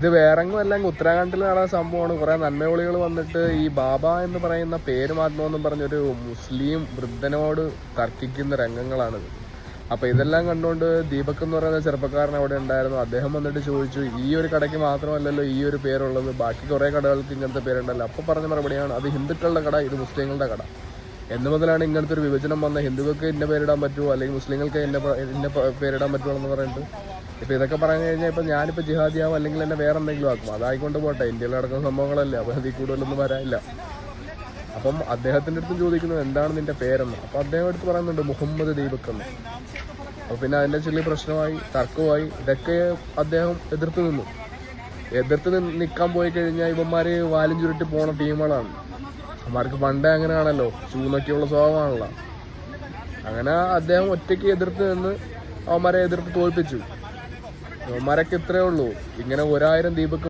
ഇത് വേറെങ്ങും അല്ലെങ്കിൽ ഉത്തരാഖണ്ഡിൽ നടന്ന സംഭവമാണ്. കുറെ നന്മവിളികൾ വന്നിട്ട് ഈ ബാബ എന്ന് പറയുന്ന പേര് മാറ്റണമെന്നും പറഞ്ഞൊരു മുസ്ലിം വൃദ്ധനോട് തർക്കിക്കുന്ന രംഗങ്ങളാണിത്. അപ്പൊ ഇതെല്ലാം കണ്ടുകൊണ്ട് ദീപക് എന്ന് പറയുന്ന ചെറുപ്പക്കാരൻ അവിടെ ഉണ്ടായിരുന്നു. അദ്ദേഹം വന്നിട്ട് ചോദിച്ചു, ഈ ഒരു കടയ്ക്ക് മാത്രമല്ലല്ലോ ഈ ഒരു പേരുള്ളത്, ബാക്കി കുറെ കടകൾക്ക് ഇങ്ങനത്തെ പേരുണ്ടല്ലോ. അപ്പൊ പറഞ്ഞ മറുപടിയാണ്, അത് ഹിന്ദുക്കളുടെ കട, ഇത് മുസ്ലിങ്ങളുടെ കട. എന്ന് മുതലാണ് ഇങ്ങനത്തെ ഒരു വിഭജനം വന്ന? ഹിന്ദുക്കൾക്ക് ഇന്ന പേരിടാൻ പറ്റുമോ, അല്ലെങ്കിൽ മുസ്ലിങ്ങൾക്ക് ഇന്ന പേരിടാൻ പറ്റുമോ എന്ന് പറഞ്ഞിട്ട്. ഇപ്പൊ ഇതൊക്കെ പറഞ്ഞു കഴിഞ്ഞാൽ ഇപ്പൊ ഞാനിപ്പോ ജിഹാദിയാവും, അല്ലെങ്കിൽ എന്നെ വേറെ എന്തെങ്കിലും ആക്കും. അതായിക്കൊണ്ട് പോട്ടെ, ഇന്ത്യയിൽ നടക്കുന്ന സംഭവങ്ങളല്ലേ, അപ്പൊ അതിൽ കൂടുതലൊന്നും വരാനില്ല. അപ്പം അദ്ദേഹത്തിന്റെ അടുത്തും ചോദിക്കുന്നത് എന്താണ് നിന്റെ പേരെന്ന്. അപ്പൊ അദ്ദേഹം അടുത്ത് പറയുന്നുണ്ട് മുഹമ്മദ് ദീപക് എന്ന്. അപ്പൊ പിന്നെ അതിന്റെ ചെറിയ പ്രശ്നമായി, തർക്കമായി. ഇതൊക്കെ അദ്ദേഹം എതിർത്ത് നിൽക്കാൻ പോയി കഴിഞ്ഞാൽ ഇവന്മാര് വാലും ചുരുട്ടി പോണ ടീമുകളാണ്. അവന്മാർക്ക് പണ്ടേ അങ്ങനെയാണല്ലോ, ചൂന്നൊക്കെയുള്ള സ്വഭാവമാണല്ലോ. അങ്ങനെ അദ്ദേഹം ഒറ്റയ്ക്ക് എതിർത്ത് നിന്ന് അവന്മാരെ എതിർത്ത് തോൽപ്പിച്ചു. അവന്മാരൊക്കെ ഇത്രയേ ഉള്ളൂ. ഇങ്ങനെ 1000 ദീപക്